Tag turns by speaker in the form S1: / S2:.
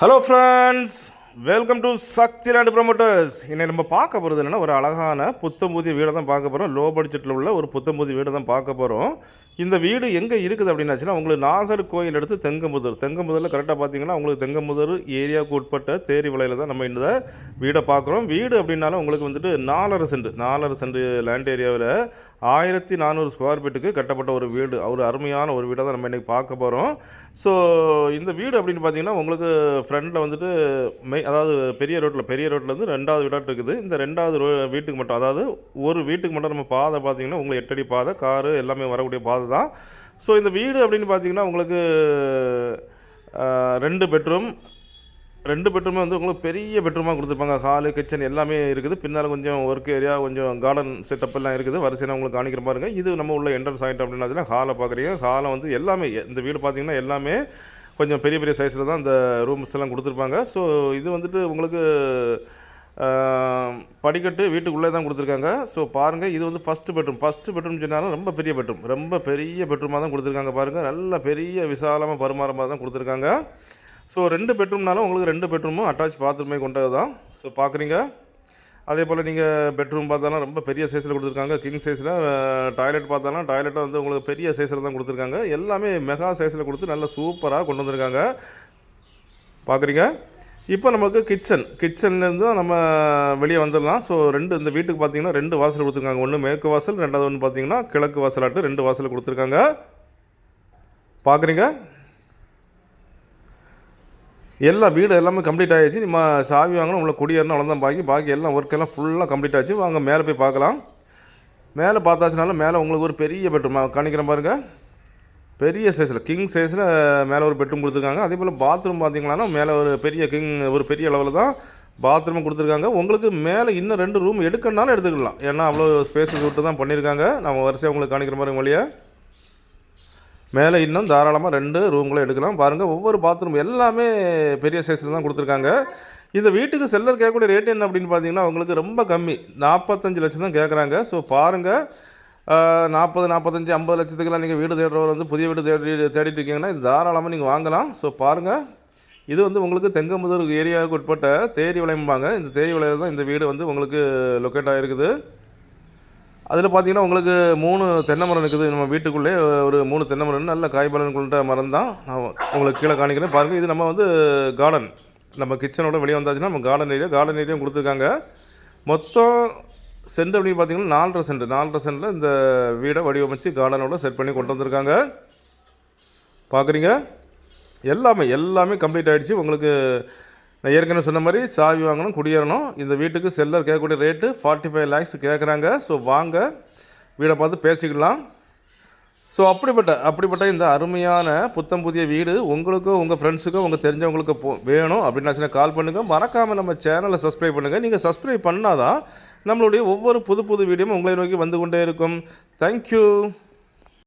S1: Hello friends, welcome to Sakthi land promoters. இன்னைக்கு நம்ம பார்க்க போகிறது என்னென்னா, ஒரு அழகான புத்தம்புதிய வீடை தான் பார்க்க போகிறோம். லோ பட்ஜெட்டில் உள்ள ஒரு புத்தம்புதிய வீடு தான் பார்க்க போகிறோம். இந்த வீடு எங்கே இருக்குது அப்படின்னாச்சுன்னா, உங்களுக்கு நாகர்கோயில் அடுத்து தெங்கம்புதூரில் கரெக்டாக பார்த்தீங்கன்னா, உங்களுக்கு தெங்கம்புதூர் ஏரியாவுக்கு உட்பட்ட தேரி விலையில் தான் நம்ம இந்த வீடை பார்க்குறோம். வீடு அப்படின்னாலும் உங்களுக்கு வந்துட்டு 4.5 சென்ட் லேண்ட் ஏரியாவில் 1400 ஸ்கொயர் ஃபீட்டுக்கு கட்டப்பட்ட ஒரு வீடு. ஒரு அருமையான ஒரு வீடை தான் நம்ம இன்றைக்கி பார்க்க போகிறோம். ஸோ இந்த வீடு அப்படின்னு பார்த்தீங்கன்னா, உங்களுக்கு ஃப்ரண்டில் வந்துட்டு அதாவது பெரிய ரோட்லேருந்து 2வது வீடாக இருக்குது. இந்த 2வது வீட்டுக்கு மட்டும், அதாவது ஒரு வீட்டுக்கு மட்டும் நம்ம பாதை பார்த்தீங்கன்னா உங்களுக்கு 8 அடி பாதை, காரு எல்லாமே வரக்கூடிய பாதை தான். ஸோ இந்த வீடு அப்படின்னு பார்த்தீங்கன்னா உங்களுக்கு 2 பெட்ரூமே வந்து உங்களுக்கு பெரிய பெட்ரூமாக கொடுத்துருப்பாங்க. ஹாலு, கிச்சன் எல்லாமே இருக்குது. பின்னால் கொஞ்சம் ஒர்க் ஏரியா, கொஞ்சம் கார்டன் செட்டப் எல்லாம் இருக்குது. வரிசையாக உங்களுக்கு காணிக்கிற பாருங்க. இது நம்ம உள்ள என்ட்ரன்ஸ் ஆகிட்டு அப்படின்னா ஹாலை பார்க்குறீங்க. ஹாலை வந்து எல்லாமே இந்த வீடு பார்த்தீங்கன்னா எல்லாமே கொஞ்சம் பெரிய பெரிய சைஸில் தான் இந்த ரூம்ஸ் எல்லாம் கொடுத்துருப்பாங்க. ஸோ இது வந்துட்டு உங்களுக்கு படிக்கட்டு வீட்டுக்குள்ளே தான் கொடுத்துருக்காங்க. ஸோ பாருங்கள், இது வந்து ஃபஸ்ட்டு பெட்ரூம் சொன்னாலும் ரொம்ப பெரிய பெட்ரூமாக தான் கொடுத்துருக்காங்க. பாருங்கள், நல்ல பெரிய விசாலமாக பருமாறமாக தான் கொடுத்துருக்காங்க. ஸோ 2 பெட்ரூம்னாலும் உங்களுக்கு 2 பெட்ரூமும் அட்டாச் பாத்ரூமே கொண்டது தான். ஸோ பார்க்குறீங்க. அதே போல் நீங்கள் பெட்ரூம் பார்த்தாலும் ரொம்ப பெரிய சைஸில் கொடுத்துருக்காங்க. கிங் சைஸில். டாய்லெட் பார்த்தாலும் டாய்லெட்டும் வந்து உங்களுக்கு பெரிய சைஸில் தான் கொடுத்துருக்காங்க. எல்லாமே மெகா சைஸில் கொடுத்து நல்ல சூப்பராக கொண்டு வந்திருக்காங்க. பார்க்குறீங்க. இப்போ நமக்கு கிச்சன்லேருந்து நம்ம வெளியே வந்துடலாம். ஸோ இந்த வீட்டுக்கு பார்த்தீங்கன்னா 2 வாசல் கொடுத்துருக்காங்க. ஒன்று மேற்கு வாசல், 2வது ஒன்று பார்த்தீங்கன்னா கிழக்கு வாசலாட்டு 2 வாசல் கொடுத்துருக்காங்க. பார்க்குறீங்க. வீடு எல்லாமே கம்ப்ளீட் ஆகிடுச்சு. நம்ம சாவி வாங்கணும், உங்களை குடியேறணும், அவ்வளோதான். பாக்கி எல்லாம் ஒர்க்கெல்லாம் ஃபுல்லாக கம்ப்ளீட் ஆகிடுச்சு. வாங்க மேலே போய் பார்க்கலாம். மேலே பார்த்தாச்சுனாலும் மேலே உங்களுக்கு ஒரு பெரிய பெட்ரூம் காணிக்கிறேன் பாருங்கள். பெரிய சைஸில் கிங் சைஸில் மேலே ஒரு பெட்ரூம் கொடுத்துருக்காங்க. அதே போல் பாத்ரூம் பார்த்திங்களான்னா மேலே ஒரு பெரிய அளவில் தான் பாத்ரூமும் கொடுத்துருக்காங்க. உங்களுக்கு மேலே இன்னும் 2 ரூம் எடுக்கணுனாலும் எடுத்துக்கலாம். ஏன்னா அவ்வளோ ஸ்பேஸஸ் விட்டு தான் பண்ணியிருக்காங்க. நம்ம வரிசையாக உங்களுக்கு காணிக்கிற மாதிரி வழியாக மேலே இன்னும் தாராளமாக 2 ரூம்களை எடுக்கலாம். பாருங்கள், ஒவ்வொரு பாத்ரூம் எல்லாமே பெரிய சைஸில் தான் கொடுத்துருக்காங்க. இந்த வீட்டுக்கு செல்லர் கேட்கக்கூடிய ரேட் என்ன அப்படின்னு பார்த்தீங்கன்னா, உங்களுக்கு ரொம்ப கம்மி, 45 லட்சம் தான் கேட்குறாங்க. ஸோ பாருங்கள், 40, 45, 50 லட்சத்துக்கெல்லாம் நீங்கள் வீடு தேடுறவர் வந்து புதிய வீடு தேடிட்டு இருக்கீங்கன்னா இது தாராளமாக நீங்கள் வாங்கலாம். ஸோ பாருங்கள், இது வந்து உங்களுக்கு தெங்கம்புதூர் ஏரியாவுக்கு உட்பட்ட தேரி விளையம்பாங்க. இந்த தேரி விளையில் தான் இந்த வீடு வந்து உங்களுக்கு லொக்கேட் ஆகிருக்குது. அதில் பார்த்தீங்கன்னா உங்களுக்கு 3 தென்னை மரம் இருக்குது. நம்ம வீட்டுக்குள்ளே ஒரு 3 தென்னை மரம், நல்ல காய்பலன் கொண்ட மரம் தான். நான் உங்களுக்கு கீழே காணிக்கிறேன் பாருங்கள். இது நம்ம வந்து கார்டன், நம்ம கிச்சனோட வெளியே வந்தாச்சுன்னா நம்ம கார்டன் ஏரியாவும் கொடுத்துருக்காங்க. மொத்தம் சென்ட் அப்படின்னு பார்த்தீங்கன்னா 4.5 சென்ட்டில் இந்த வீடை வடிவமைச்சு கார்டனோட செட் பண்ணி கொண்டு வந்திருக்காங்க. பார்க்குறீங்க. எல்லாமே கம்ப்ளீட் ஆகிடுச்சு. உங்களுக்கு நான் ஏற்கனவே சொன்ன மாதிரி சாவி வாங்கணும், குடியேறணும். இந்த வீட்டுக்கு செல்லர் கேட்கக்கூடிய ரேட்டு 45 lakhs கேட்குறாங்க. ஸோ வாங்க வீடை பார்த்து பேசிக்கலாம். ஸோ அப்படிப்பட்ட இந்த அருமையான புத்தம் புதிய வீடு உங்களுக்கோ, உங்கள் ஃப்ரெண்ட்ஸுக்கோ, உங்கள் தெரிஞ்சவங்களுக்கு வேணும் அப்படின்னாச்சுன்னா கால் பண்ணுங்கள். மறக்காமல் நம்ம சேனலை சப்ஸ்கிரைப் பண்ணுங்கள். நீங்கள் சப்ஸ்கிரைப் பண்ணால் தான் நம்மளுடைய ஒவ்வொரு புது வீடியோவும் உங்களை நோக்கி வந்து கொண்டே இருக்கும். தேங்க்யூ.